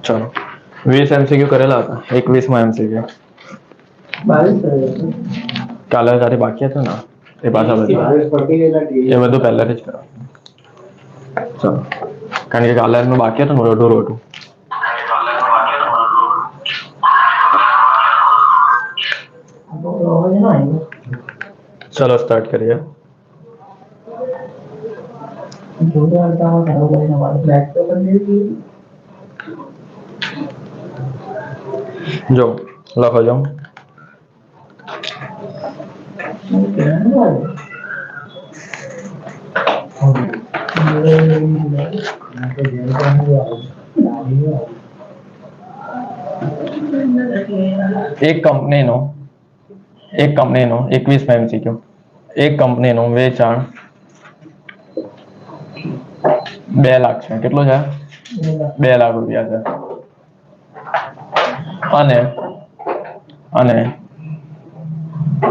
चलो 20 MCQ કરેલા હતા 21માં MCQ 22 કાલે તારી બાકી હતું ને એ પાછા બધા એ બધું પહેલાથી જ કરો ચલો કારણ કે કાલે એનું બાકી હતું ને રોટું રોટું चलो स्टार्ट करिए जो लखो जो एक कंपनी नो 21 MCQ एक कंपनी નું વેચાણ 2 લાખ છે કેટલું છે 2 લાખ રૂપિયા છે અને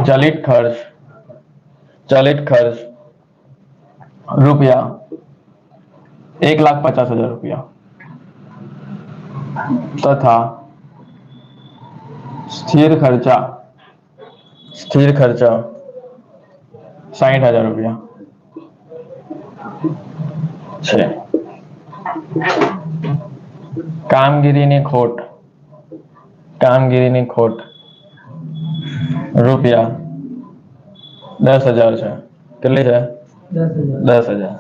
ચલિત ખર્ચ રૂપિયા 1,50,000 રૂપિયા તથા સ્થિર ખર્ચા 60,000 રૂપિયા છે કામગીરીની ખોટ રૂપિયા 10,000 છે કેટલી છે 10,000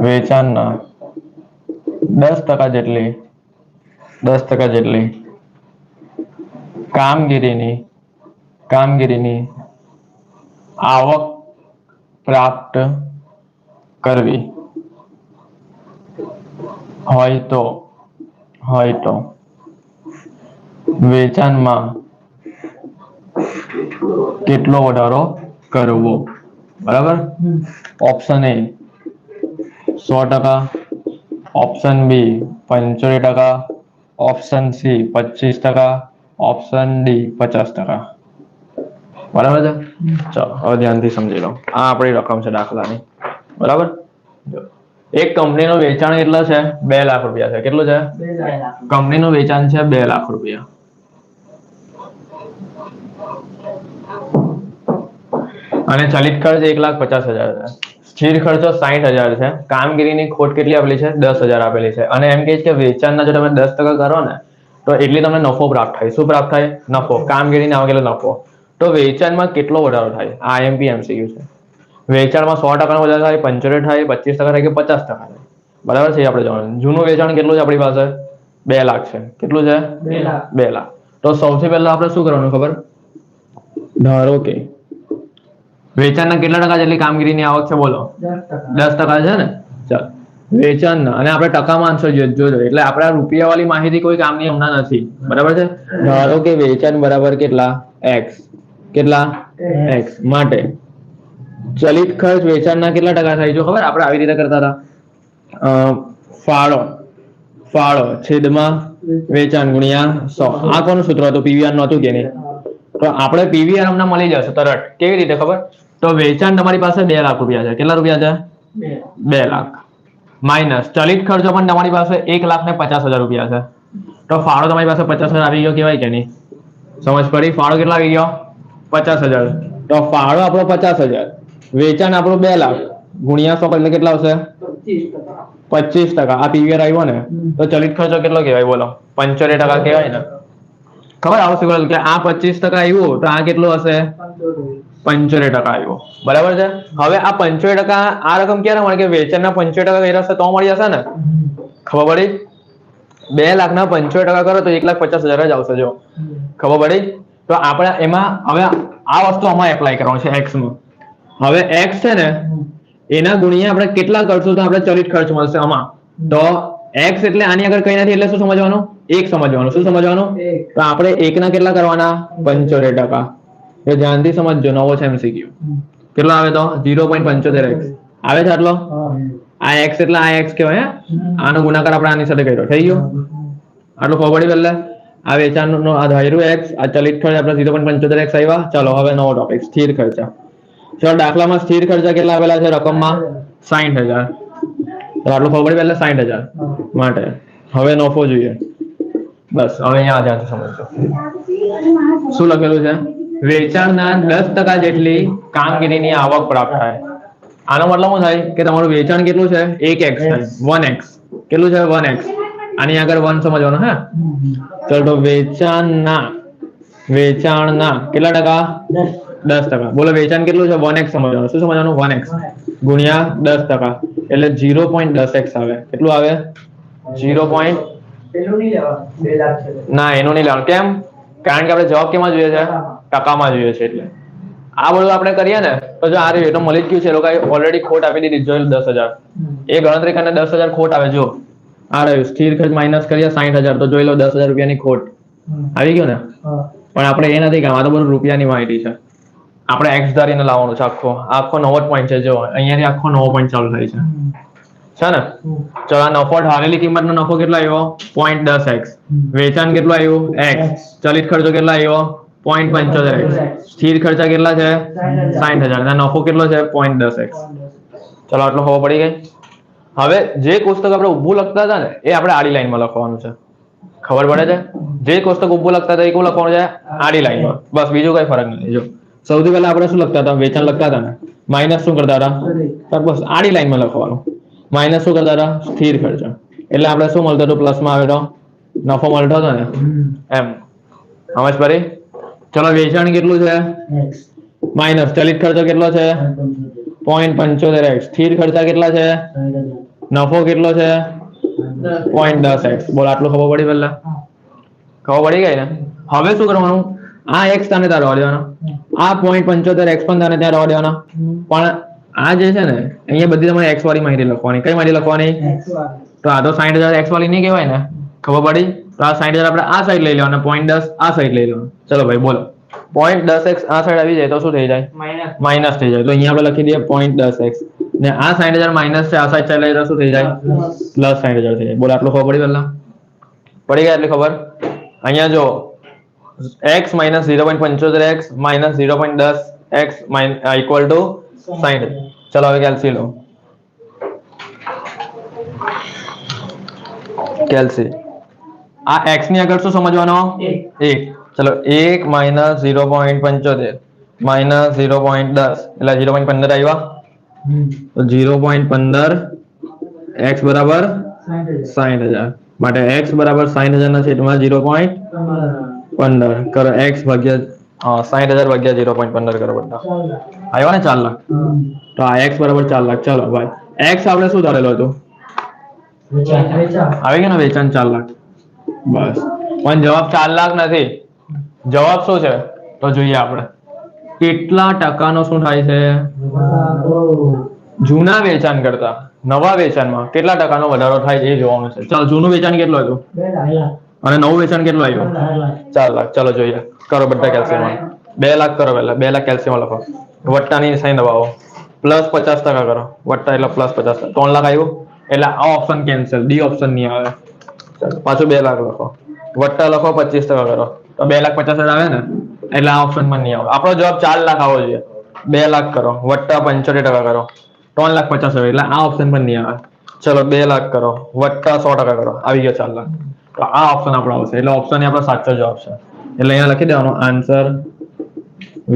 વેચાણના 10% જેટલી કામગીરીની આવક પ્રાપ્ત કરવી હોય તો વેચાણમાં કેટલો વધારો કરવો બરાબર option A 100%, option B 75%, option C 25%, option D 50%. બરાબર છે ચલો હવે ધ્યાનથી સમજી લો આ આપણી રકમ છે દાખલાની બરાબર એક કંપનીનું વેચાણ કેટલું છે 2 લાખ રૂપિયા છે કેટલું છે કંપનીનું વેચાણ છે 2 લાખ રૂપિયા અને ચલિત ખર્ચ 1,50,000 છે સ્થિર ખર્ચો 60,000 છે કામગીરીની ખોટ કેટલી આપેલી છે 10,000 આપેલી છે અને એમ કહે છે કે વેચાણના જો તમે 10% કરો ને તો એટલી તમને નફો પ્રાપ્ત થાય શું પ્રાપ્ત થાય નફો કામગીરીને આવે એટલે નફો તો વેચાણમાં કેટલો વધારો થાય આ IMP MCQ છે વેચાણમાં 100% વધારો થાય 75 થાય 25% થાય કે 50% થાય બરાબર છે આપણે જોવાનું જૂનું વેચાણ કેટલું છે આપણી પાસે 2 લાખ છે કેટલું છે 2 લાખ તો સૌથી પહેલા આપણે શું કરવાનું ખબર ધારો કે વેચાણના કેટલા ટકા જેટલી કામગીરીની આવક છે બોલો 10% છે ને ચાલ વેચાણના અને આપણે ટકામાં આન્સર જોજો એટલે આપણે રૂપિયા વાળી માહિતી કોઈ કામની હમણાં નથી બરાબર છે ધારો કે વેચાણ બરાબર કેટલા x કેટલા x માટે ચલિત ખર્ચ વેચાણના કેટલા ટકા થાય જો ખબર આપણે આવી રીતે કરતા હતા ફાળો છેદમાં વેચાણ ગુણ્યા 100 આ કોનું સૂત્ર હતું પીવીઆર નહોતું કે નહીં તો આપણે પીવીઆર અમને મળી જશે તરત કેવી રીતે ખબર તો વેચાણ તમારી પાસે 2 લાખ રૂપિયા છે કેટલા રૂપિયા છે 2 લાખ માઇનસ ચલિત ખર્ચો પણ તમારી પાસે 1,50,000 રૂપિયા છે તો ફાળો તમારી પાસે 50,000 આવી ગયો કેવાય કે નહીં સમજ પડી ફાળો કેટલા આવી ગયો 50,000 તો ફાળો આપણો 50,000 વેચાણ આપણું 2 લાખ ગુણ્યા 100 એટલે કેટલા આવશે 25% આ પીવીઆર આવ્યો ને તો ચલિત ખર્ચો કેટલો કહેવાય બોલો 75% કહેવાય ને ખબર આવશે કે આ 25% આવ્યું તો આ કેટલું હશે 75% આવ્યો બરાબર છે હવે આ 75% આ રકમ ક્યારે મળે કે વેચાણના 75% વેરાશે તો મળી જશે ને ખબર પડી 2 લાખના 75% કરો તો 1,50,000 જ આવશે જો ખબર પડી તો આપણે એમાં હવે આ વસ્તુ આમાં એપ્લાય કરવાનું છે x માં હવે x છે ને એના ગુણ્યા આપણે કેટલા કરશું તો આપણે ચલિત ખર્ચ મળશે આમાં તો x એટલે આની આગળ કઈ નથી એટલે શું સમજવાનું 1 સમજવાનું શું સમજવાનું તો આપણે 1 ના કેટલા કરવાના 75% એ ધ્યાનથી સમજજો નવો છે MCQ કેટલો આવે તો 0.75x આવે છે આટલો આ x એટલે આ x કહેવાય આનો ગુણાકાર આપણે આની સાથે કર્યો થઈ ગયો આટલું ખબર પડી પહેલા આ વેચાણનો આ ધાર્યું x આ ચલિત ખર્ચ આપણે 0.75x આવ્યા ચાલો હવે નવો ટોપિક સ્થિર ખર્ચ ચલો દાખલામાં સ્થિર ખર્ચા કેટલા આપેલા છે રકમમાં 60,000. તો આટલું ખબર પડી પહેલા 60,000 માટે હવે નફો જોઈએ. બસ હવે અહીંયા ધ્યાન સમજો શું લખેલું છે વેચાણના 10% જેટલી કામગીરીની આવક પ્રાપ્ત થાય. આનો મતલબ શું થાય કે તમારું વેચાણ કેટલું છે 1x થાય 1x કેટલું છે 1x આની આગળ 1 સમજવાનું હે. ચલો તો વેચાણના કેટલા ટકા 10%. બોલો વેચાણ કેટલું છે 1x સમજવાનું. શું સમજવાનું 1x ગુણ્યા 10% એટલે 0.10x આવે. કેટલું આવે 0. ના એનું નહીં લેવાનું. કેમ? કારણ કે આપણે જવાબ કેમાં જોઈએ છે ટકામાં જોઈએ છે. એટલે આ બધું આપણે કરીએ ને તો જો આ રહ્યું તો મળી જ ગયું છે. એ લોકોએ ઓલરેડી ખોટ આપી દીધી જોઈ 10,000 એ ગણતરી કરીને 10,000 ખોટ આવે. જો આ રહ્યું સ્થિર ખર્ચ માઇનસ કરીએ 60,000 તો જોઈ લો 10,000 રૂપિયાની ખોટ આવી ગયો ને. પણ આપણે એ નથી કે આ તો બધું રૂપિયાની માહિતી છે. આપણે એક્સ ધારીને લાવવાનું છે. આખો નવો પોઈન્ટ છે. જો અહીંયાથી આખો નવો પોઈન્ટ ચાલુ થાય છે ને. ચલો આ નફો ધારેલી કિંમતનો નફો કેટલો આવ્યો 0.10x. વેચાણ કેટલું આવ્યું x. ચલિત ખર્ચો કેટલા આવ્યો 0.75x. સ્થિર ખર્ચા કેટલા છે 60,000 અને નફો કેટલો છે 0.10x. ચલો આટલો ખબર પડી ગઈ. હવે જે કોષ્ટક આપણે ઊભું લખતા હતા ને એ આપણે આડી લાઈનમાં લખવાનું છે. ખબર પડે છે જે કોષ્ટક ઊભું લખતા હતા એ કેવું લખવાનું છે આડી લાઈનમાં. બસ બીજું કઈ ફરક નથી. જો સૌથી પહેલા આપણે શું લખતા હતા વેચાણ લખતા હતા ને માઇનસ શું કરતા હતા બસ આડી લાઈનમાં લખવાનું. માઇનસ શું કરતા હતા સ્થિર ખર્ચ એટલે આપણે શું મળતું હતું પ્લસમાં આવે તો નફો મળતો હતો ને એમ. સમજ પડી. ચલો વેચાણ કેટલું છે માઇનસ ચલિત ખર્ચો કેટલો છે 0.75x. સ્થિર ખર્ચા કેટલા છે નફો કેટલો છે 0.10x. બોલ આટલું ખબર પડી પહેલા ખબર પડી ગઈ ને. હવે શું કરવાનું આ x તને ત્યાં રહેવા દેવાના આ 0.75x પણ તને ત્યાં રહેવા દેવાના. પણ આ જે છે ને અહીંયા બધી તમારે x વાળી માહિતી લખવાની. કઈ માહિતી લખવાની તો આ તો 60,000 x વાળી નહીં કહેવાય ને. ખબર પડી. તો આ 60,000 આપણે આ સાઈડ લઈ લેવાના 0.10 આ સાઈડ લઈ લેવાનું. ચલો ભાઈ બોલો 0.10x આ સાઈડ આવી જાય તો શું થઈ જાય માઇનસ થઈ જાય. તો અહીંયા આપણે લખી દઈએ 0.10x ને આ 60,000 માઇનસ છે આ સાઈડ લઈ તો શું થઈ જાય પ્લસ 60,000 થઈ જાય. બોલો આટલું ખબર પડી પહેલા પડી ગયા એટલી ખબર. અહીંયા જો x minus 0.75x minus 0.10x equal to 60. चलो હવે કેલ્સી લો. કેલ્સી આ x ની આગળ શું સમજવાનો 1. ચલો 1 minus 0.75 minus 0.10 એટલે 0.15 આવ્યા તો 0.15 x બરાબર 60,000 માટે x બરાબર 60,000 ના છેદમાં 0.15 કરો x ભાગ્યા 60,000 ભાગ્યા 0.15 કરો બધા આવ્યો ને 4 લાખ. તો આ x બરાબર 4 લાખ. ચલો ભાઈ x આપણે શું ધારેલો હતું આવી ગયો ને વેચાણ 4 લાખ. બસ પણ જવાબ 4 લાખ નથી. જવાબ શું છે તો જોઈએ આપણે કેટલા ટકાનો શું થાય છે જૂના વેચાણ કરતા નવા વેચાણમાં કેટલા ટકાનો વધારો થાય એ જોવાનું છે. ચાલો જૂનું વેચાણ કેટલું હતું અને નવું વેચાણ કેટલું આવ્યું 4 લાખ. ચલો જોઈએ કરો બધા કેલ્સિયમ 2 લાખ કરો પહેલા 2 લાખ કેલ્સિયમ લખો વટ્ટાની સાઈન દબાવો પ્લસ 50% કરો વટ્ટા એટલે પ્લસ 50 3 લાખ આવ્યું એટલે આ ઓપ્શન કેન્સલ ડી ઓપ્શન નહીં આવે. પાછું 2 લાખ લખો વટ્ટા લખો 25% કરો તો 2,50,000 આવે ને એટલે આ ઓપ્શન માં નહીં આવે. આપણો જવાબ 4 લાખ આવવો જોઈએ. 2 લાખ કરો વટ્ટા 75% કરો 3,50,000 એટલે આ ઓપ્શન પર નહીં આવે. ચલો 2 લાખ કરો વટ્ટા 100% કરો આવી ગયો 4 લાખ. તો આ ઓપ્શન આપણો આવશે એટલે ઓપ્શન આપણો સાચો જવાબ છે. એટલે અહીંયા લખી દેવાનો આન્સર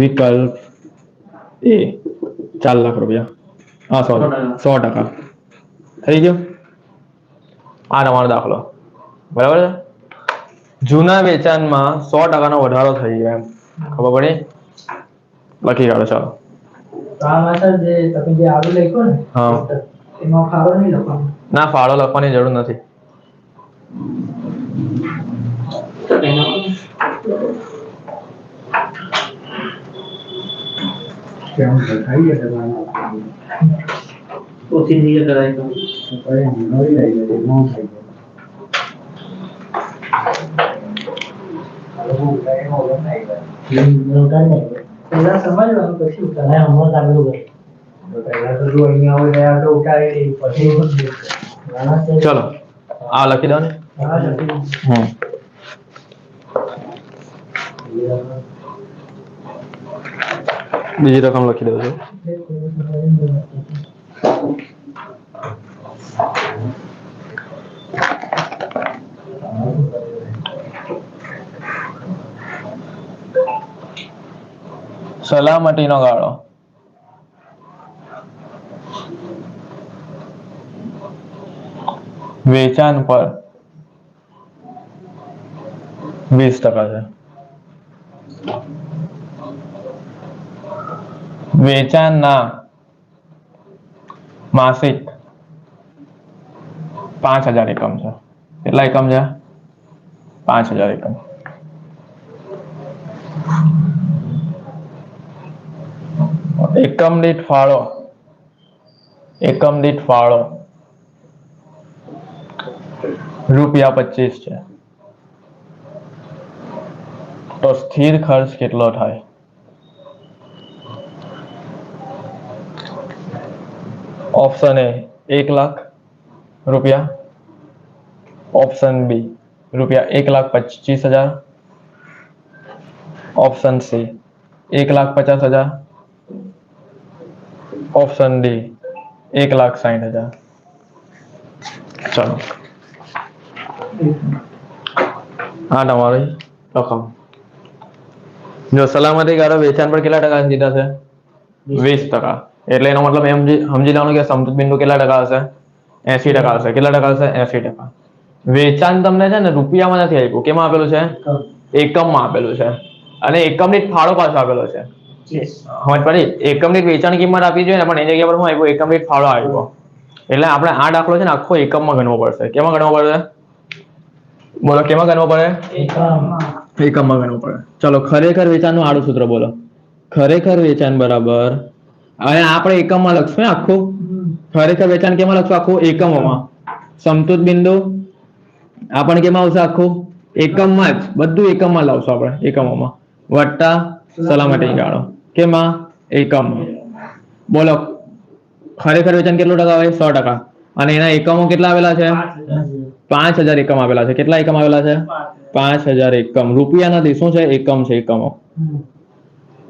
વિકલ્પ એ 4 લાખ રૂપિયા. હા 100% થઈ ગયો. આ તમારો દાખલો બરાબર છે. જૂના વેચાણમાં 100% નો વધારો થઈ ગયો એમ ખબર પડી. લખી કાઢો ચાલો. ના ફાળો લખવાની જરૂર નથી. સમજવાનું પછી ચલો આ લખી દો ને. બીજી રકમ લખી દઉં છું. સલામતીનો ગાળો વેચાણ પર 20% છે. વેચાણના માસિક 5000 એકમ છે. કેટલા એકમ છે? 5000 એકમ. એકમ દીઠ ફાળો ₹25 છે. તો સ્થિર ખર્ચ કેટલો થાય? ઓપ્શન એ 1 લાખ રૂપિયા, option B ₹1,25,000, option C 1,50,000, option D 1,60,000. ચલો આ તમારી રકમ. જો સલામતી ગાળો વેચાણ પર કેટલા ટકા દીધા છે? 20%. એટલે એનો મતલબ એમ સમજી લેવાનું કે સમતૂર બિંદુ કેટલા ટકા હશે? 80% હશે. કેટલા ટકા હશે? 80%. વેચાણ તમને છે ને રૂપિયામાં નથી આપ્યું. કેમાં આપેલું છે? એકમમાં આપેલું છે. અને એકમ દીઠ ફાળો પાછો આપેલો છે. સમજ પડી? એકમ દીઠ વેચાણ કિંમત આપી જોઈએ ને, પણ એની જગ્યા પર શું આપ્યું? એકમ દીઠ ફાળો આપ્યો. એટલે આપણે આ દાખલો છે ને આખો એકમમાં ગણવો પડશે. કેમાં ગણવો પડશે? બોલો કેમાં ગણવો પડે? એકમમાં ગણવો પડે. ચલો ખરેખર વેચાણનું આડું સૂત્ર બોલો. ખરેખર વેચાણ બરાબર, હવે આપણે એકમમાં લખશું આખું. ખરેખર વેચાણ કેમાં લખશું? આખું એકમોમાં. સમતૂર બિંદુ આપણે કેમાં આવશે? આખું એકમમાં જ. બધું એકમમાં લાવશું આપણે, એકમોમાં. વત્તા સલામતી ગાળો કેમાં? એકમમાં. બોલો ખરેખર વેચાણ કેટલું ટકા હોય? 100%. અને એના એકમો કેટલા આવેલા છે? 5000 એકમ આવેલા છે. કેટલા એકમ આવેલા છે? 5000 એકમ. રૂપિયા નથી, શું છે? એકમ છે, એકમો.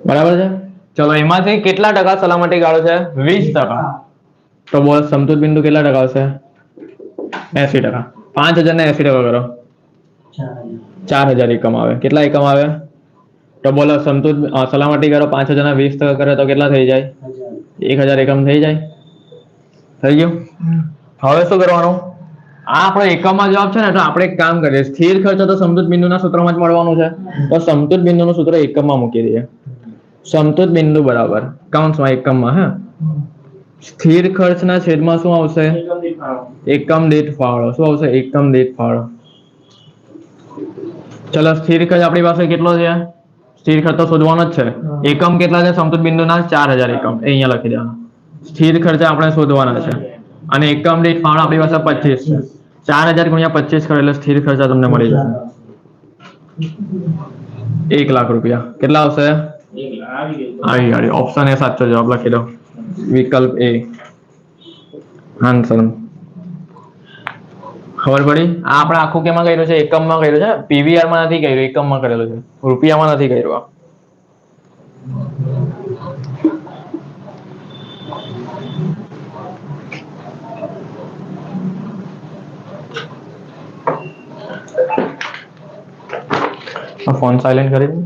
બરાબર છે. ચલો એમાંથી કેટલા ટકા સલામતી ગાળો છે? 20%. તો બોલ સમતૂર બિંદુ કેટલા ટકા હશે? 80%. 5000 ને 80% કરો, 4000 એકમ આવે. કેટલા એકમ આવે? તો બોલો સમતૂર સલામતી ગાળો 5000 ના 20% કરે તો કેટલા થઈ જાય? 1000 એકમ થઈ જાય. થઈ ગયું? હવે શું કરવાનું? આ આપણો એકમમાં જવાબ છે ને, તો આપણે એક કામ કરીએ. સ્થિર ખર્ચ તો સમતૂર બિંદુના સૂત્રમાં જ મળવાનું છે. તો સમતૂર બિંદુનું સૂત્ર એકમમાં મૂકી દઈએ. સમતૂર બિંદુ બરાબર કૌંસમાં એકમમાં, હે, સ્થિર ખર્ચના છેદમાં શું આવશે? એકમ દીઠ ફાળો. શું આવશે? એકમ દીઠ ફાળો. ચલો સ્થિર ખર્ચ આપણી પાસે કેટલો છે? સ્થિર ખર્ચ તો શોધવાનો જ છે. એકમ કેટલા છે સમતૂર બિંદુના? 4000 એકમ. એ અહીંયા લખી દેવાનું. સ્થિર ખર્ચ આપણે શોધવાના છે. અને એકમ દીઠ ફાળો આપણી પાસે 25 છે. 4000 ગુણ્યા 25 કરો એટલે સ્થિર ખર્ચ તમને મળી જશે 1 લાખ રૂપિયા. કેટલા આવશે? આવી ગયો. ઓપ્શન એ સાચો જવાબ લખી દો. વિકલ્પ એ આન્સર. ખબર પડી? આ આપણે આખું કેમાં કર્યું છે? એકમમાં કર્યું છે. પીવીઆર માં નથી કર્યું, એકમમાં કરેલું છે. રૂપિયામાં નથી કર્યું. ફોન સાયલેન્ટ કરી દો.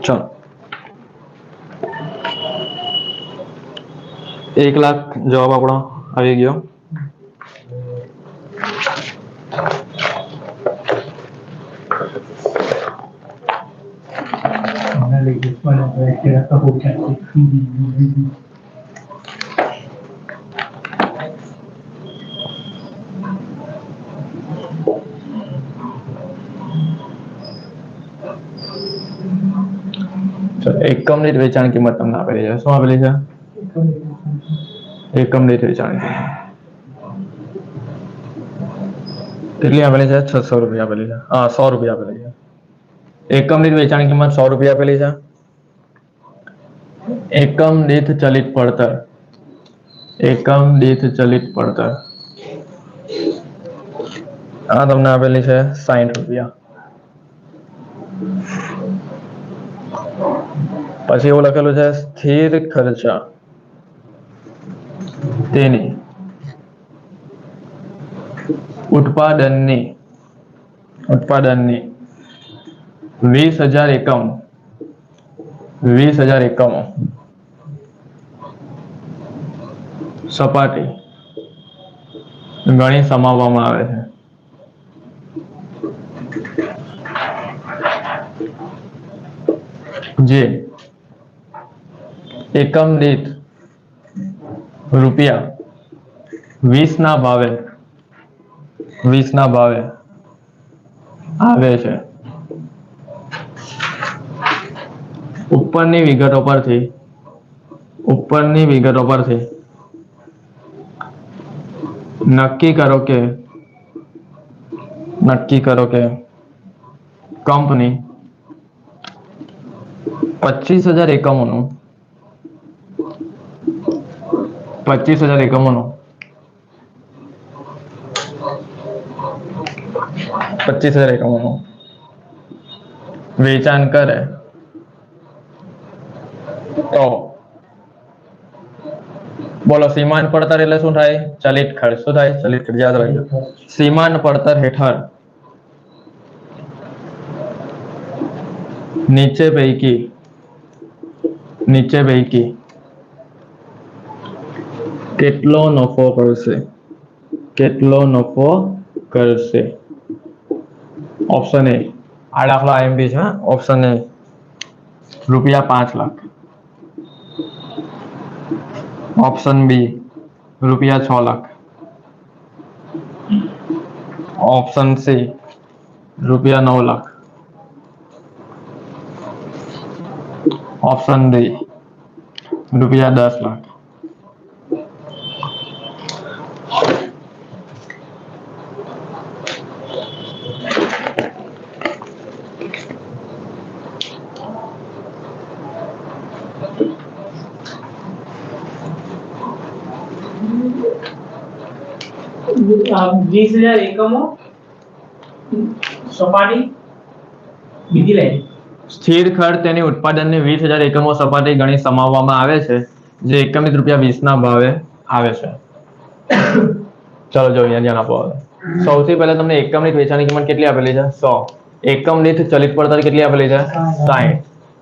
ચલો 1 લાખ જવાબ આપણો આવી ગયો. એકમ દીઠ વેચાણ કિંમત તમને આપેલી છે. શું આપેલી છે? એકમ દીઠ વેચાણ કિંમત કેટલી આપેલી છે? 600 રૂપિયા આપેલી છે. 100 રૂપિયા આપેલી છે. એકમ દીઠ વેચાણ કિંમત 100 રૂપિયા આપેલી છે. એકમ દીઠ ચલિત પડતર, એકમ દીઠ ચલિત પડતર આ તમને આપેલી છે 60 રૂપિયા. પછી એવું લખેલું છે સ્થિર ખર્ચા તેની ઉત્પાદનની 20,000 એકમ 20,000 એકમો સપાટી ગણી સમાવવામાં આવે છે. જે એકમ દીઠ રૂપિયા 20 ના ભાવે આવે છે. ઉપરની વિગતો પરથી નક્કી કરો કે કંપની 25,000 એકમોનું 25,000 એકમોનું વેચાણ કરે તો બોલો સીમાંત પડતર એટલે શું થાય? ચલિત ખર્ચ. શું થાય? ચલિત ખર્ચ. યાદ રાખજો. સીમાંત પડતર હેઠળ નીચે પૈકી કેટલો નફો કરશે? ઓપ્શન એ, આ દાખલો આઈએમપી છે. ઓપ્શન એ રૂપિયા 5 લાખ, ઓપ્શન બી રૂપિયા 6 લાખ, ઓપ્શન સી રૂપિયા 9 લાખ, ઓપ્શન ડી રૂપિયા 10 લાખ. વીસ હજાર એકમો સપાટી બીજી લાઈન સ્થિર ખર્ચ તેની ઉત્પાદનની 20,000 એકમો સપાટી ગણી સમાવવામાં આવે છે, જે એકમ દીઠ રૂપિયા 20 ના ભાવે આવે છે. ચલો જો અહીંયા ધ્યાન આપો. સૌથી પહેલા તમને એકમ દીઠ વેચાણની કિંમત કેટલી આપેલી છે? 100. એકમ દીઠ ચલિત પડતર કેટલી આપેલી છે? 60.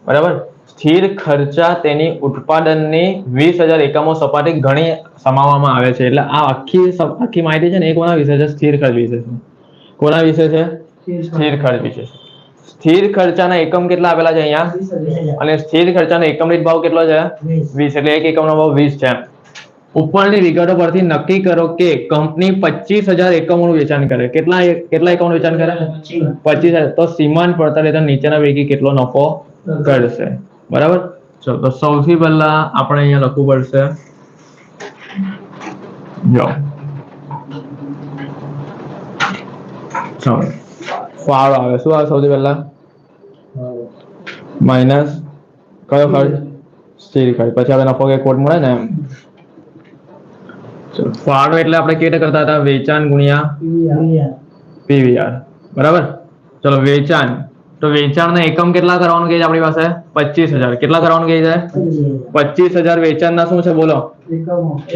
બરાબર. સ્થિર ખર્ચા તેની ઉત્પાદનની 20,000 એકમો સપાટી ગણી સમાવવામાં આવે છે. એટલે આ આખી માહિતી છે ને, એ કોના વિશે છે? સ્થિર ખર્ચ વિશે છે. કોના વિશે છે? સ્થિર ખર્ચ વિશે. સ્થિર ખર્ચાના એકમ કેટલા આપેલા છે અહીંયા? અને સ્થિર ખર્ચાનો એકમ દીઠ ભાવ કેટલો છે? 20. એટલે એક એકમનો ભાવ 20 છે. ઉપરની વિગતો પરથી નક્કી કરો કે કંપની 25,000 એકમોનું વેચાણ કરે. કેટલા એકમોનું વેચાણ કરે? 25,000. તો સીમાંત પડતર હેઠળ નીચેના પૈકી કેટલો નફો કરશે? બરાબર. ચલો તો સૌથી પહેલા આપણે અહીંયા લખવું પડશે. જો ચલો ફાળો આવે. શું આવે સૌથી પહેલા? માઇનસ કયો ખર્ચ? સ્થિર ખર્ચ. પછી આપણે નફો કે ખોટ મળે ને એમ. ફાળો એટલે આપણે કેવી રીતે કરતા હતા? વેચાણ ગુણ્યા પીવીઆર. બરાબર. ચલો વેચાણ. તો વેચાણના એકમ કેટલા કરવાનું કહે છે આપણી પાસે? 25,000. કેટલા કરવાનું કહે છે? 25,000 વેચાણના શું છે બોલો?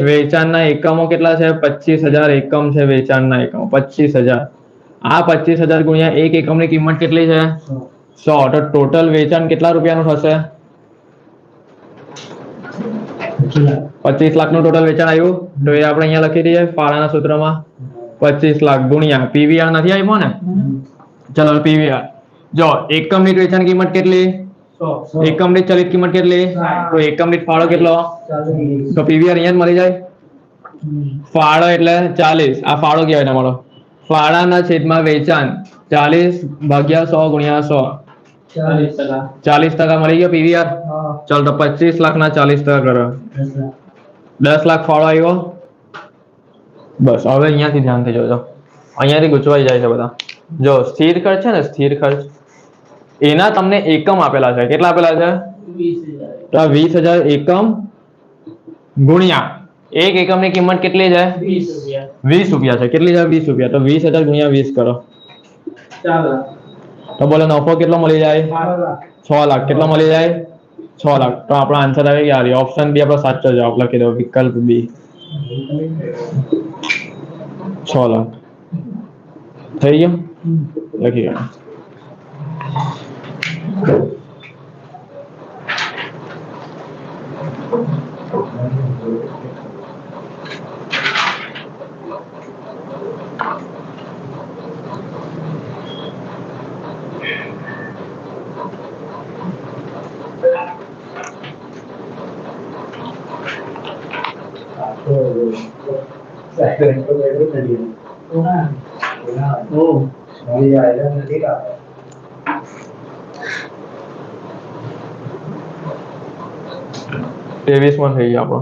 વેચાણના એકમો કેટલા છે? 25,000 એકમ છે વેચાણના એકમો. 25,000. આ 25,000 ગુણ્યા એક એકમની કિંમત કેટલી છે? 100. તો ટોટલ વેચાણ કેટલા રૂપિયાનું થશે? 25 લાખનું ટોટલ વેચાણ આવ્યું. તો એ આપણે અહીંયા લખી દઈએ ફાળાના સૂત્રમાં. 25 લાખ ગુણ્યા પીવીઆર નથી આવ્યો ને? ચલો પીવીઆર. જો એકમ દીઠ વેચાણ કિંમત કેટલી? એકમ દીઠ ચલિત કિંમત કેટલી? તો એકમ દીઠ ફાળો કેટલો? તો પીવીઆર અહીંયા જ મળી જાય. ફાળો એટલે 40. આ ફાળો કહેવાય તમારો. ફાળાના છેદમાં વેચાણ 40 ભાગ્યા 100 ગુણ્યા 100. 40% મળી ગયો પીવીઆર. ચાલ તો 25 લાખના 40% કરો. 10 લાખ ફાળો આવ્યો. બસ હવે અહીંયાથી ધ્યાનથી જોજો. અહીંયાથી ગૂંચવાઈ જાય છે બધા. જો સ્થિર ખર્ચ છે ને, સ્થિર ખર્ચ એના તમને એકમ આપેલા છે. કેટલા આપેલા છે? 20,000 એકમ ગુણ્યા એક એકમની કિંમત કેટલી છે? 20 રૂપિયા છે. કેટલી છે? 20 રૂપિયા. તો 20,000 ગુણ્યા 20 કરો. તો બોલો નફો કેટલો મળી જાય? 6 લાખ. કેટલો મળી જાય? 6 લાખ. તો આપણો આન્સર આવે કે આ ઓપ્શન બી આપણો સાચો જવાબ લખી દો, વિકલ્પ બી 6 લાખ. થઈ ગયું? લખી દો. ત્રેવીસ માં થઈ ગયા આપણો.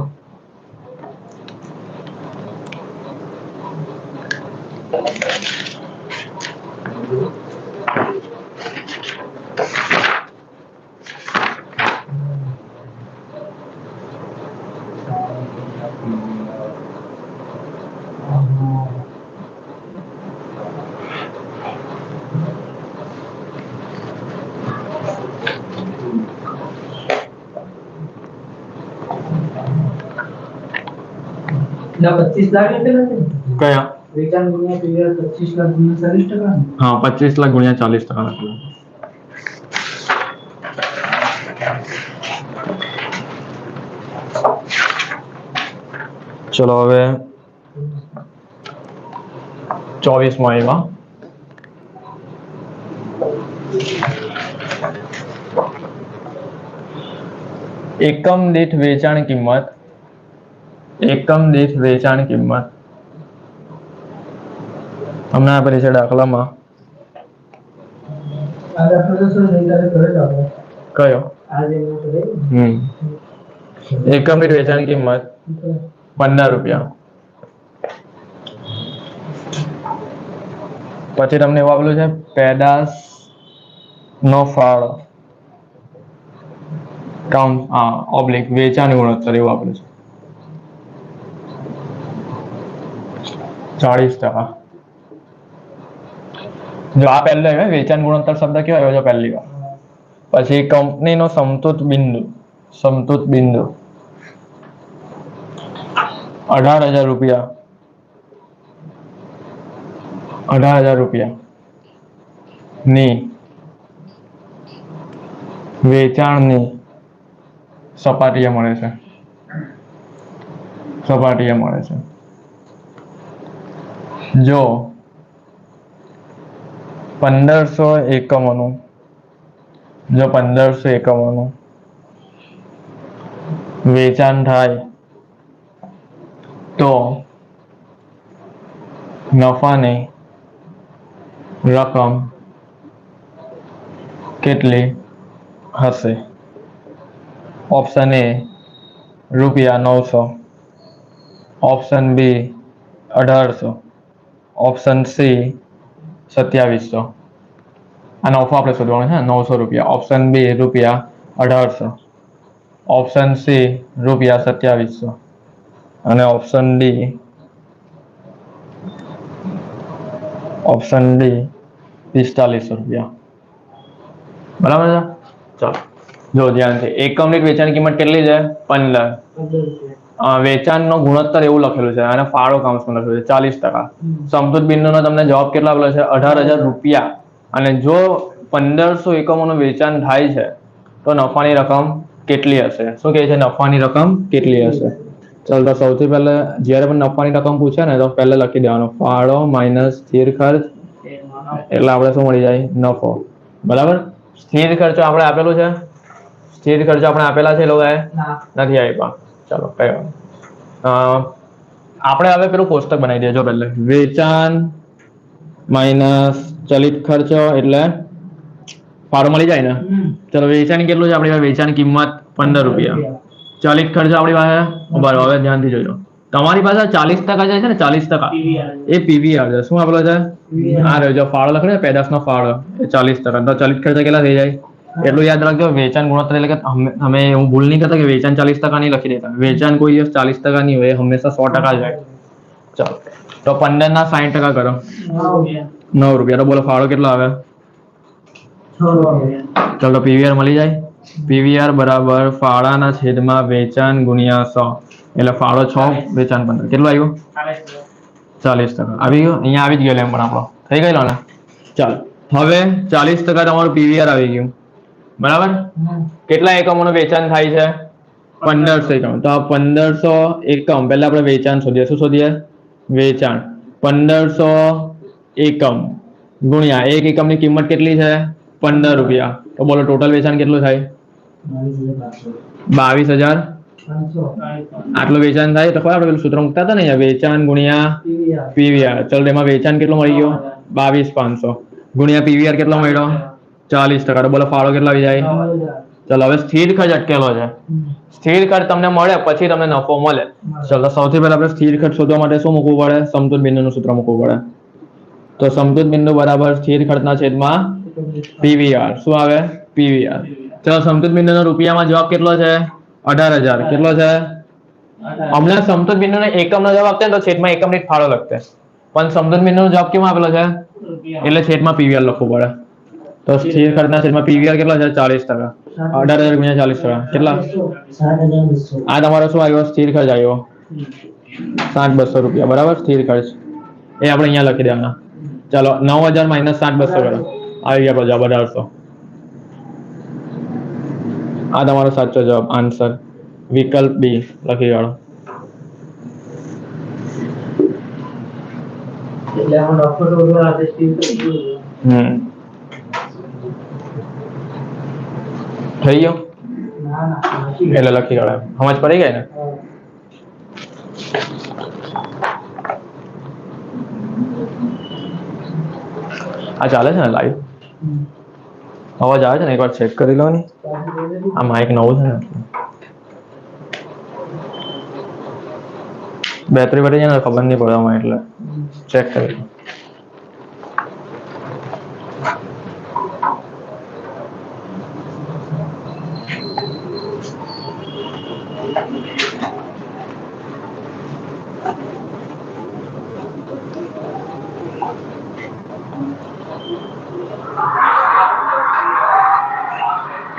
ના 25 લાખ એટલે નથી કયા? વેચાણ ગુણ્યા પીવીઆર 25 લાખ ગુણ્યા 40%. હા, 25 લાખ ગુણ્યા 40%. ચલો હવે 24 માં આવ્યા. એકમ દીઠ વેચાણ કિંમત. એકમ દીઠ વેચાણ કિંમત તમને આપેલી છે દાખલામાં. આ દાખલો તો શું નહીં તારે કરે તો આપણે કયો? આ જે નોટ રહી એકમ દીઠ વેચાણ કિંમત 15 રૂપિયા. પછી તમને એવું આપેલું છે પેદાશ નો ફાળો કાઉન્ટ ઓબ્લિક વેચાણ ગુણોત્તર એવું આપેલું છે 40%. જો આ પહેલો આવ્યો વેચાણ ગુણોત્તર શબ્દ કેવો આવ્યો છે પહેલી વાર. પછી કંપનીનો સમતૂર બિંદુ. સમતૂર બિંદુ 18,000 રૂપિયા. 18,000 રૂપિયા ની વેચાણની સપાટીએ મળે છે. સપાટીએ મળે છે. જો 1500 એકમોનું વેચાણ થાય તો નફાની રકમ કેટલી હશે? ઓપ્શન એ રૂપિયા 900, ઓપ્શન બી 1800, ઓપ્શન સી 2700. આ નફો આપણે શોધવાનો છે 900 રૂપિયા. ઓપ્શન બી રૂપિયા 1800, ઓપ્શન સી રૂપિયા 2700 અને ઓપ્શન ડી 4500 રૂપિયા. બરાબર છે? ચાલો જો ધ્યાનથી. એકમ દીઠ વેચાણ કિંમત કેટલી છે? 15. વેચાણનો ગુણોત્તર એવું લખેલું છે અને ફાળો કાઉન્સમાં લખેલું છે 40%. સમતૂર બિંદુનો તમને જવાબ કેટલો આપેલો છે? 18,000 રૂપિયા. અને જો 1500 એકમોનું વેચાણ થાય છે તો નફાની રકમ કેટલી હશે? શું કહે છે? નફાની રકમ કેટલી હશે? ચાલો તો સૌથી પહેલા જ્યારે પણ નફાની રકમ પૂછે ને તો પહેલા લખી દેવાનો ફાળો માઇનસ સ્થિર ખર્ચ એટલે આપણે શું મળી જાય? નફો. બરાબર. સ્થિર ખર્ચો આપણે આપેલું છે. સ્થિર ખર્ચો આપણે આપેલા છે લોકોએ? નથી આપ્યા. ચાલો કઈ આપણે હવે પેલું કોષ્ટક બનાવી દેજો પહેલા. વેચાણ માઇનસ ચલિત ખર્ચો એટલે ફાળો મળી જાય ને. ચલો વેચાણ કેટલું છે આપણી પાસે? વેચાણ કિંમત 15 રૂપિયા. ચલિત ખર્ચો આપણી પાસે બરાબર. હવે ધ્યાનથી જોજો. તમારી પાસે 40% જાય છે ને 40% એ પીવીઆર છે. શું આપેલો છે? આ રહ્યો જો ફાળો લખે પેદાશનો ફાળો એ 40%. તો ચલિત ખર્ચ કેટલા થઈ જાય? એટલું યાદ રાખજો. વેચાણ ગુણોત્તર એટલે કે તમે હું ભૂલ નહીં કરતા કે વેચાણ 40% નહીં લખી દેતા. વેચાણ કોઈ દિવસ 40% નહીં હોય, હંમેશા 100% જ હોય. ચાલો તો 15 ના 60% કરો 9 રૂપિયા. તો બોલો ફાળો કેટલો આવે? ચલો પીવીઆર મળી જાય. પીવીઆર બરાબર ફાળાના છેદમાં વેચાણ ગુણ્યા 100 એટલે ફાળો 6 વેચાણ 15 કેટલું આવ્યું 40%. આવી ગયું અહીંયા આવી જ ગયો લેમ પણ આપણો થઈ ગયેલો ને. ચાલો હવે 40% તમારું પીવીઆર આવી ગયું બરાબર. કેટલા એકમોનું વેચાણ થાય છે 1500 એકમ. તો આ 1500 એકમ પહેલા આપણે વેચાણ શોધીએ. શું શોધીએ વેચાણ. 1500 એકમ ગુણ્યા એક એકમની કિંમત કેટલી છે 15 રૂપિયા. તો બોલો ટોટલ વેચાણ કેટલું થાય 22,000. આટલું વેચાણ થાય તો આપણે પેલું સૂત્ર મૂકતા હતા ને વેચાણ ગુણ્યા પીવીઆર. ચલો એમાં વેચાણ કેટલો મળી ગયો 22,500 ગુણ્યા પીવીઆર કેટલો મળ્યો 40%. તો બોલો ફાળો કેટલો આવી જાય. ચલો હવે સ્થિર ખર્ચ અટકેલો છે. સ્થિર ખર્ચ તમને મળે પછી તમને નફો મળે. ચલો સૌથી પહેલા આપણે સ્થિર ખર્ચ શોધવા માટે શું મૂકવું પડે સમતુલ બિંદુનું સૂત્ર મૂકવું પડે. તો સમતુલ બિંદુ બરાબર સ્થિર ખર્ચના છેદમાં પીવીઆર. શું આવે પીવીઆર. ચલો સમતુલ બિંદુનો રૂપિયામાં જવાબ કેટલો છે 18,000. કેટલો છે હમણાં સમતુલ બિંદુને એકમનો જવાબ આપતે ને તો છેદમાં એકમ દીઠ ફાળો લખતે પણ સમતુલ બિંદુનો જવાબ કેમાં આપેલો છે એટલે છેદમાં પીવીઆર લખવું પડે. તો સ્થિર ખર્ચના છેદમાં પીવીઆર કેટલો છે 40%. 18,000 ગુણ્યા 40% કેટલા આ તમારો શું આવ્યો સ્થિર ખર્ચ આવ્યો 7,200 રૂપિયા બરાબર. સ્થિર ખર્ચ એ આપણે અહીંયા લખી દેવાના. ચાલો 9,000 માઇનસ 7,200 કરો આવી ગયા જવાબ 1800. આ તમારો સાચો જવાબ આન્સર વિકલ્પ બી લખી કાઢો. થઈ ગયો એટલે લખી કાઢો. સમજ પડી ગઈ ને. આ ચાલે છે ને લાઈવ અવાજ આવે છે ને એકવાર ચેક કરી લો ને. આ માઇક નવું છે ને બેટરી વધી જાય ને ખબર નહીં પડવામાં એટલે ચેક કરી લો.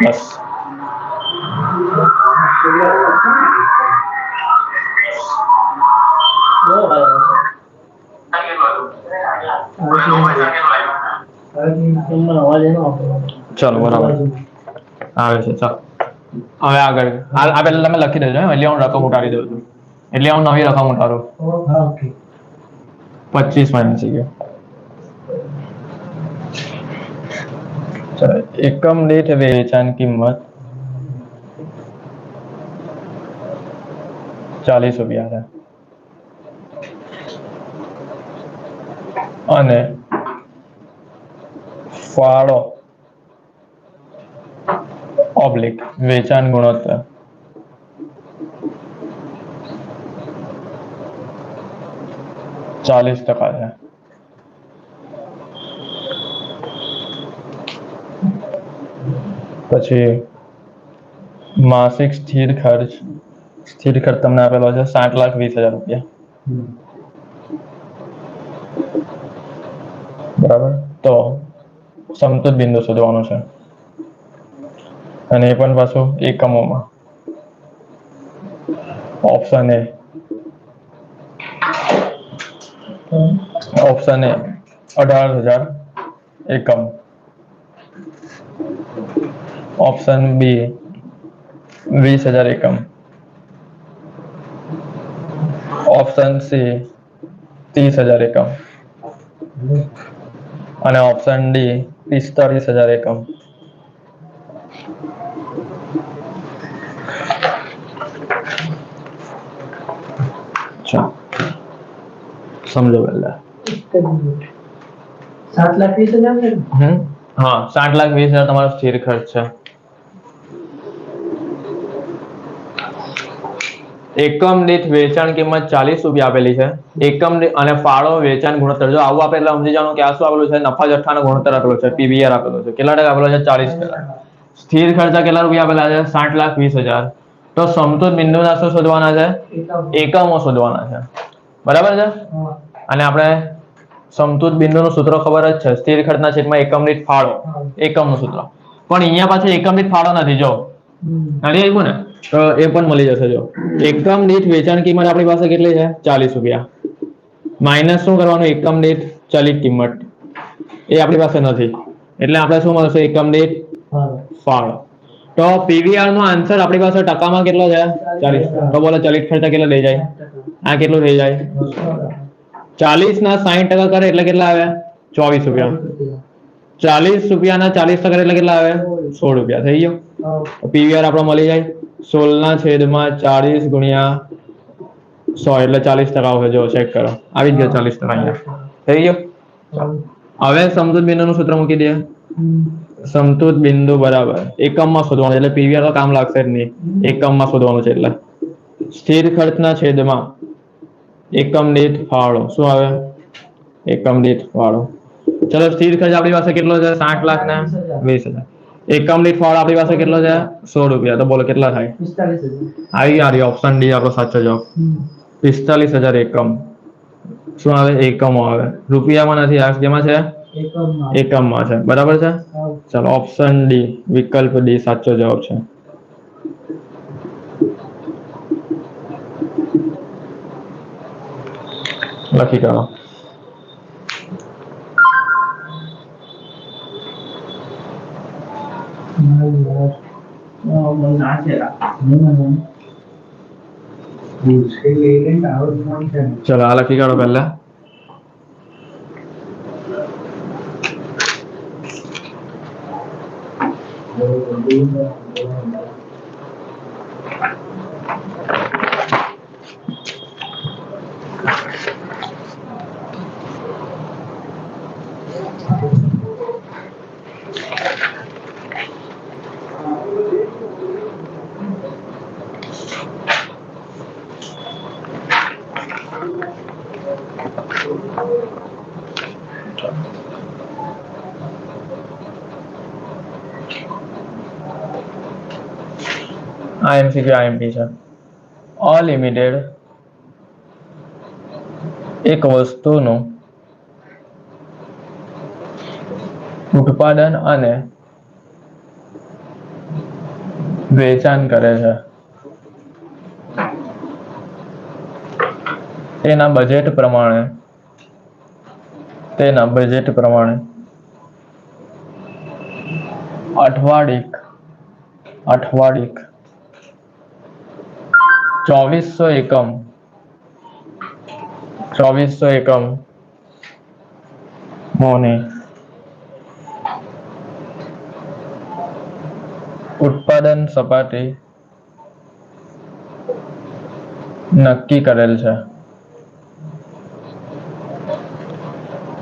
બસ ચલો બરાબર આવે છે. ચાલો હવે આગળ આ પહેલા તમે લખી દેજો એટલે હું રકમ ઉતારી દઉં છું. એટલે હું નવી રકમ ઉતારું 25 માઇનસ ગયો. એકમ દીઠ વેચાણ કિંમત 40 રૂપિયા છે અને ફાળો ઓબ્લિક વેચાણ ગુણોત્તર 40% છે. પછી માસિક સ્થિર ખર્ચ તમને આપેલો છે 7,20,000 રૂપિયા બરાબર. તો સમતુલ બિંદુ શોધવાનું છે અને એ પણ પાછું એકમોમાં. ઓપ્શન એ 18,000 એકમ. ઓપ્શન બી 20,000 એકમ. ઓપ્શન સી 30,000 એકમ અને ઓપ્શન ડી 45,000 એકમ. સમજો પહેલા 7,20,000 હા 7,20,000 તમારો સ્થિર ખર્ચ છે. એકમ દીઠ વેચાણ કિંમત 40 રૂપિયા આપેલી છે. એકમ અને ફાળો વેચાણ ગુણોત્તર જો આવું આપે એટલે સમજી જવાનું કે આ શું આપેલું છે નફા જથ્થાનો ગુણોત્તર આપેલો છે પીવીઆર આપેલો છે. કેટલા ટકા આપેલો છે 40%. સ્થિર ખર્ચા કેટલા રૂપિયા આપેલા છે 7,20,000. તો સમતુલ બિંદુના શું શોધવાના છે એકમો શોધવાના છે બરાબર છે. અને આપણે સમતુત બિંદુનું સૂત્ર ખબર જ છે, સ્થિર ખર્ચના છેદમાં એકમ દીઠ ફાળો, એકમનું સૂત્ર. પણ અહીંયા પાછળ એકમ દીઠ ફાળો નથી, જો નથી આવ્યું ને, તો એ પણ મળી જશે. જો એકમ દીઠ વેચાણ કિંમત આપણી પાસે કેટલી છે? 40 રૂપિયા. માઇનસ શું કરવાનું? એકમ દીઠ ચલિત કિંમત, એ આપણી પાસે નથી, એટલે આપણે શું મળશે? એકમ દીઠ ફાળો. તો પીવીઆર નો આન્સર આપણી પાસે ટકામાં કેટલો છે? 40. તો બોલો ચલિત ખર્ચ કેટલો થઈ જાય? આ કેટલું થઈ જાય? 40 ના 60% કરે એટલે કેટલા આવે? 24 રૂપિયા. 40 રૂપિયાના 40% એટલે કેટલા આવે? 16 રૂપિયા. થઈ ગયો. પીવીઆર આપણો મળી જાય 16 ના છેદમાં 40 ગુણ્યા 100 એટલે 40% આવશે. જો ચેક કરો, આવી જ ગયો 40% અહીંયા. થઈ ગયો. હવે સમતુત બિંદુનું સૂત્ર મૂકી દે. સમતુત બિંદુ બરાબર એકમમાં શોધવાનું, એટલે પીવીઆર તો કામ લાગશે જ નહીં, એકમમાં શોધવાનું છે. એટલે સ્થિર ખર્ચના છેદમાં એકમ દીઠ ફાળો શું આવે? એકમ દીઠ ફાળો. ચલો, સ્થિર ખર્ચ આપણી પાસે કેટલો છે? 60,20,000. એકમ દીઠ ફાળો આપણી પાસે કેટલો છે? 16 રૂપિયા. તો બોલો કેટલા થાય? 45,000. આવી ઓપ્શન ડી આપણો સાચો જવાબ. 45,000 એકમ. શું આવે? એકમો આવે, રૂપિયામાં નથી. આ જેમાં છે? એકમમાં છે. બરાબર છે. ચલો, ઓપ્શન ડી, વિકલ્પ ડી સાચો જવાબ છે. લખી કાઢો. ચલો, આ લખી કાઢો પહેલા. આ એમસીક્યુ આઈએમપી છે. અલિમિટેડ એક વસ્તુનું ઉત્પાદન અને વેચાણ કરે છે, તેના બજેટ પ્રમાણે અઠવાડિક 2400 એકમ મોની ઉત્પાદન સપાટી નક્કી કરેલ છે.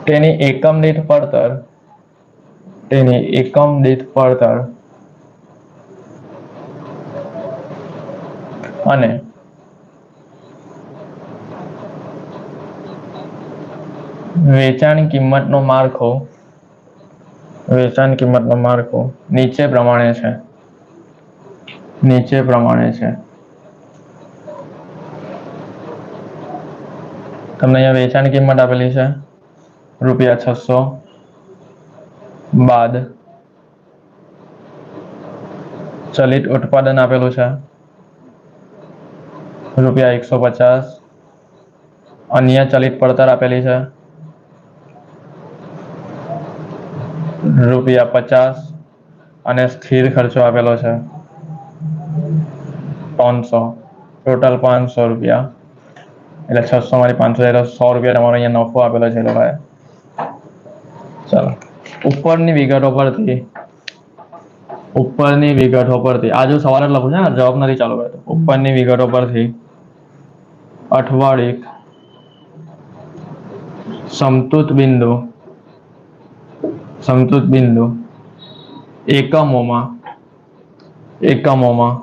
તેની એકમ દીઠ પડતર અને વેચાણ કિંમતનો માળખો નીચે પ્રમાણે છે. તમને અહીંયા વેચાણ કિંમત આપેલી છે ₹600, બાદ ચલિત ઉત્પાદન આપેલું છે ₹150, અન્ય ચલિત પડતર આપેલી છે ₹50 અને સ્થિર ખર્ચો આપેલો છે 500, ટોટલ ₹500. એટલે 600 માંથી 500 એટલે ₹100 તમારો અહીંયા નફો આપેલો છે લોકોએ. ચાલો, ઉપરની વિગતો પરથી આ જો સવાલ જ લખું છે, જવાબ નથી ચાલુ કરતો. ઉપરની વિગતો પરથી અઠવાડિક સમતુત બિંદુ એકમોમાં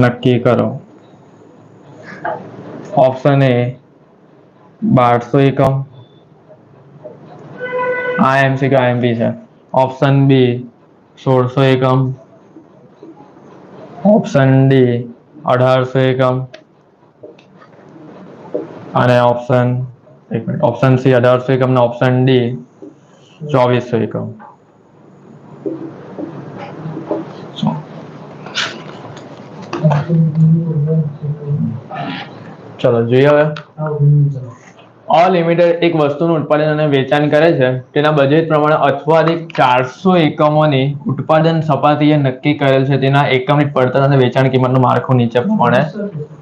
નક્કી કરો. ઓપ્શન એ 1200 એકમ, આ એમસીક્યુ આઈએમપી છે. ઓપ્શન બી 1600 એકમ, ઓપ્શન ડી 1800 એકમ અને ઓપ્શન એક મિનિટ, ઓપ્શન સી 1800 એકમ ને ઓપ્શન ડી 2400 એકમ. ચલો જોઈએ હવે. અલિમિટેડ એક વસ્તુનું ઉત્પાદન અને વેચાણ કરે છે, તેના બજેટ પ્રમાણે અથવા અધિક 400 એકમોની ઉત્પાદન સપાટીએ નક્કી કરેલ છે તેના એકમની પડતર અને વેચાણ કિંમતનું માળખું નીચે પ્રમાણે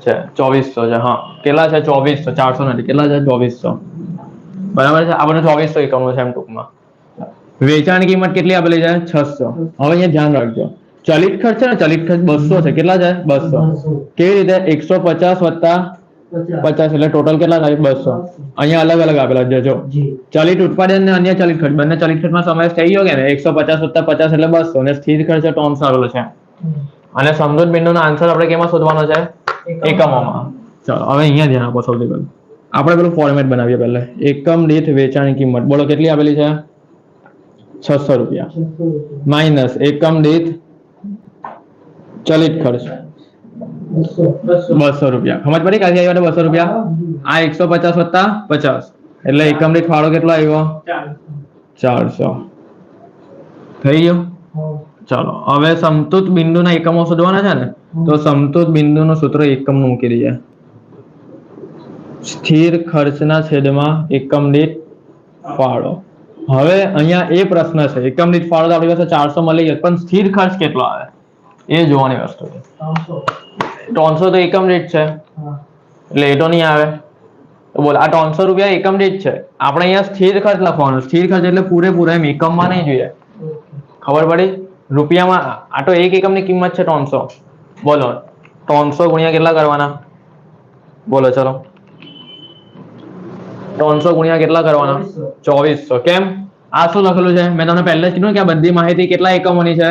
છે. 2400 છે. હા, કેટલા છે? 2400. 400 નથી, કેટલા છે? 2400. બરાબર છે. આ બધું 2400 એકમો છે એમ ટૂંકમાં. વેચાણ કિંમત કેટલી આપેલી છે? 600. હવે અહીંયા ધ્યાન રાખજો, ચલિત ખર્ચ છે ને, ચલિત ખર્ચ 200 છે. કેટલા છે? 200. કેવી રીતે? 150 વત્તા 50 એટલે ટોટલ કેટલા થાય? 200. અહીંયા અલગ અલગ આપેલા છે જો, ચલિત ઉત્પાદન અને અન્ય ચલિત ખર્ચ, બંને ચલિત ખર્ચમાં સમાવેશ થઈ ગયો કે ને. 150 વત્તા 50 એટલે 200 અને સ્થિર ખર્ચ 300 આવેલો છે. અને સમતૂર બિંદુનો આન્સર આપણે કેમાં શોધવાનો છે? એકમોમાં. ચલો હવે અહીંયા ધ્યાન આપો. સૌથી પહેલું આપણે પેલું ફોર્મેટ બનાવીએ. પહેલા એકમ દીઠ વેચાણ કિંમત બોલો કેટલી આપેલી છે? 600 રૂપિયા માઇનસ એકમ દીઠ ચલિત ખર્ચ 200 રૂપિયા. સમજ પડી? ક્યાંથી આવ્યા 200 રૂપિયા? આ 150 વત્તા 50 એટલે એકમ દીઠ ફાળો કેટલો આવ્યો? 400. થઈ ગયું? ચલો હવે સમતૂર બિંદુના એકમો શોધવાના છે ને, તો સમતૂર બિંદુનું સૂત્ર એકમનું મૂકી દઈએ. સ્થિર ખર્ચના છેદમાં એકમ દીઠ ફાળો. હવે અહીંયા એ પ્રશ્ન છે, એકમ દીઠ ફાળો તો આપણી પાસે 400 મળી ગયો, પણ સ્થિર ખર્ચ કેટલો આવે એ જોવાની વસ્તુ છે. 300 તો એકમ દીઠ છે એટલે એ તો નહીં આવે. તો બોલ, આ 300 રૂપિયા એકમ દીઠ છે. આપણે અહીંયા સ્થિર ખર્ચ લખવાનો. સ્થિર ખર્ચ એટલે પૂરેપૂરા એમ એકમમાં નહીં જોઈએ. ખબર પડી? રૂપિયામાં. આ તો એક એકમની કિંમત છે 300. બોલો 300 ગુણ્યા કેટલા કરવાના? બોલો ચલો, 300 ગુણ્યા કેટલા કરવાના? 2400. કેમ? આ શું લખેલું છે? મેં તમને પહેલા જ કીધું કે આ બધી માહિતી કેટલા એકમોની છે?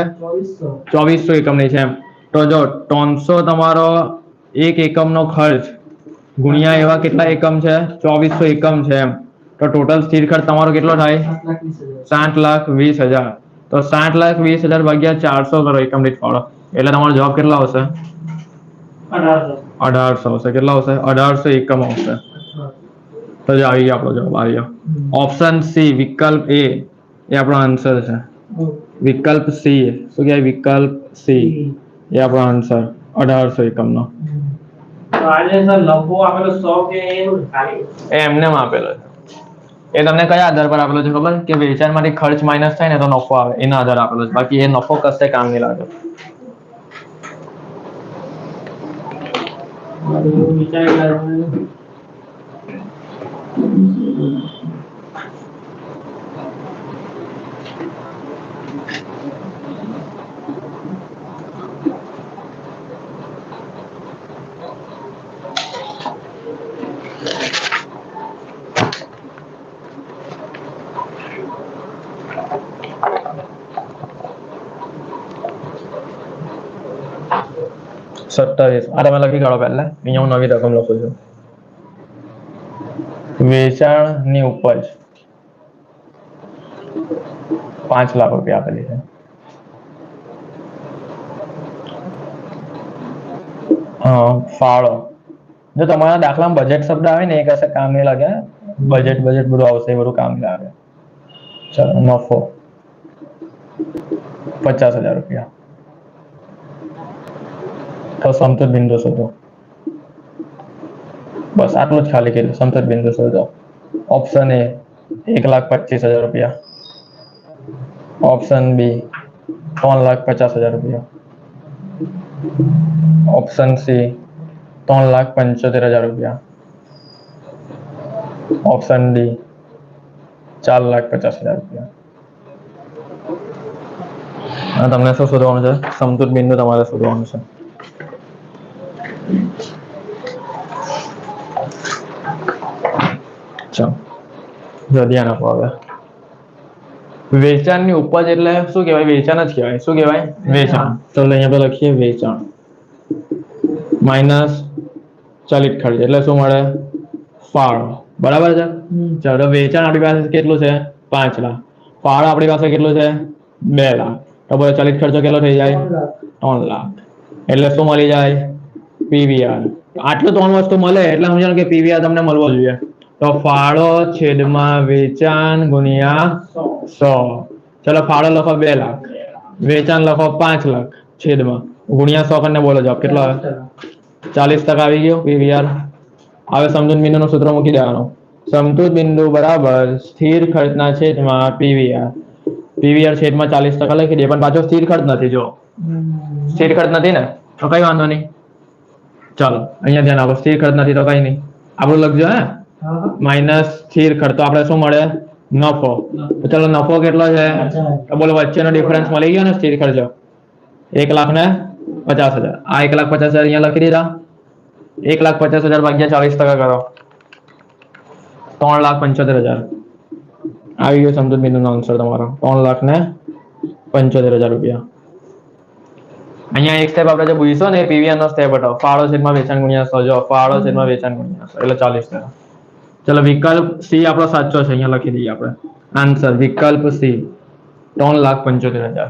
2400 એકમની છે એમ. તો જો 300 તમારો એક એકમનો ખર્ચ ગુણ્યા એવા કેટલા એકમ છે? 2400 એકમ છે એમ. તો ટોટલ સ્થિર ખર્ચ તમારો કેટલો થાય? 7,20,000. તો 7,20,000 ભાગ્યા 400 કરો એકમ દીઠ ફાળો, એટલે તમારો જવાબ કેટલા આવશે? 1800 આવશે. કેટલા આવશે? 1800 એકમ આવશે. તો જો આવી ગયો આપણો જવાબ. આવી ગયો ઓપ્શન સી, વિકલ્પ એ એ આપણો આન્સર છે. વિકલ્પ સી શું કહેવાય? વિકલ્પ સી એ આપણો આન્સર 1800 એકમનો. એમને આપેલો છે. એ તમને કયા આધાર પર આપેલો છે ખબર? કે વેચાણમાંથી ખર્ચ માઇનસ થાય ને તો નફો આવે, એના આધાર આપેલો છે. બાકી એ નફો કશે કામ નહીં લાગે. સત્તાવીસ. આ તમે લખી કાઢો પહેલા. અહીંયા હું નવી રકમ લખું છું. વેચાણની ઉપજ 5 લાખ રૂપિયા આપેલી છે. ફાળો, જો તમારા દાખલામાં બજેટ શબ્દ આવે ને એ કશે કામ નહીં લાગે. બજેટ બધું આવશે, એ બધું કામ નહીં લાગે. ચલો નફો 50,000 રૂપિયા. તો સમતૂર બિંદુ શોધો. બસ આટલું જ ખાલી કર્યું. સમતૂર બિંદુ શોધો. ઓપ્શન એ 1,25,000 રૂપિયા. ઓપ્શન બી 3,50,000 રૂપિયા. ઓપ્શન સી 3,75,000 રૂપિયા. ઓપ્શન ડી 4,50,000 રૂપિયા. તમને શું શોધવાનું છે? સમતૂર બિંદુ તમારે શોધવાનું છે. ચાલો જો ધ્યાન આપો. હવે વેચાણની ઉપજ એટલે શું કહેવાય? વેચાણ જ કહેવાય. શું કહેવાય? વેચાણ. તો અહીંયા પર લખીએ વેચાણ માઇનસ ચલિત ખર્ચ એટલે શું મળે? ફાળો. બરાબર છે. ચાલો વેચાણ આપણી પાસે કેટલું છે? 5 લાખ. ફાળો આપણી પાસે કેટલું છે? 2 લાખ. તો બોલો ચલિત ખર્ચો કેટલો થઈ જાય? 3 લાખ. એટલે શું મળી જાય? પીવીઆર. આટલું 3 વસ્તુ મળે એટલે સમજો કે પીવીઆર તમને મળવો જોઈએ. તો ફાળો છેદમાં વેચાણ ગુણ્યા 100. ચલો ફાળો લખો 2 લાખ, વેચાણ લખો 5 લાખ છેદમાં ગુણ્યા 100 કરીને બોલો જવાબ કેટલો આવે? 40% આવી ગયો પીવીઆર. હવે સમતૂર બિંદુનું સૂત્ર મૂકી દેવાનું. સમતૂર બિંદુ બરાબર સ્થિર ખર્ચના છેદમાં પીવીઆર. પીવીઆર છેદમાં 40% લખી દે, પણ પાછો સ્થિર ખર્ચ નથી. જો સ્થિર ખર્ચ નથી ને તો કઈ વાંધો નહીં. ચાલો અહીંયા ધ્યાન આપો, સ્થિર ખર્ચ નથી તો કઈ નહીં, આપણું લખજો હે. માઇનસ સ્થિર ખર્ચ તો આપણે શું મળે? નફો. તો ચલો નફો કેટલો છે? તો બોલો વચ્ચેનો ડિફરન્સ મળી ગયો ને સ્થિર ખર્ચ 1,50,000. આ 1,50,000 અહીંયા લખી દીધા. 1,50,000 ભાગ્યા 40% કરો 3,75,000 આવી ગયો સમતૂર બિંદુનો આન્સર તમારો 3,75,000 રૂપિયા. અહીંયા એક સ્ટેપ આપણે જે પૂછ્યો ને પીવીઆર નો સ્ટેપ હતો, ફાળો છેદમાં વેચાણ ગુણ્યા 100. જો ફાળો છેદમાં વેચાણ ગુણ્યા 100 એટલે 40%. ચલો વિકલ્પ સી આપણો સાચો છે, અહીંયા લખી દઈએ આપણે આન્સર. વિકલ્પ સી 3,75,000.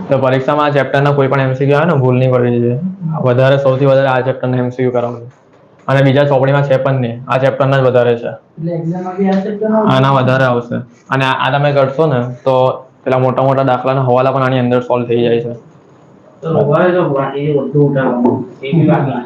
તો પરીક્ષામાં આ ચેપ્ટરના કોઈ પણ એમસીક્યુ આવે ને ભૂલ નહીં પડવી જોઈએ. વધારે સૌથી વધારે આ ચેપ્ટરના એમસીક્યુ કરાવવું અને બીજા ચોપડીમાં છે પણ નહીં, આ ચેપ્ટરના જ વધારે છે. એટલે એક્ઝામમાં બી આ ચેપ્ટર આના વધારે આવશે. અને આ તમે કરશો ને તો પેલા મોટા મોટા દાખલાના હવાલા પણ આની અંદર સોલ્વ થઈ જાય છે. તો વળે જો વાટી બધું ઉઠાવવાનું એ બી બાકી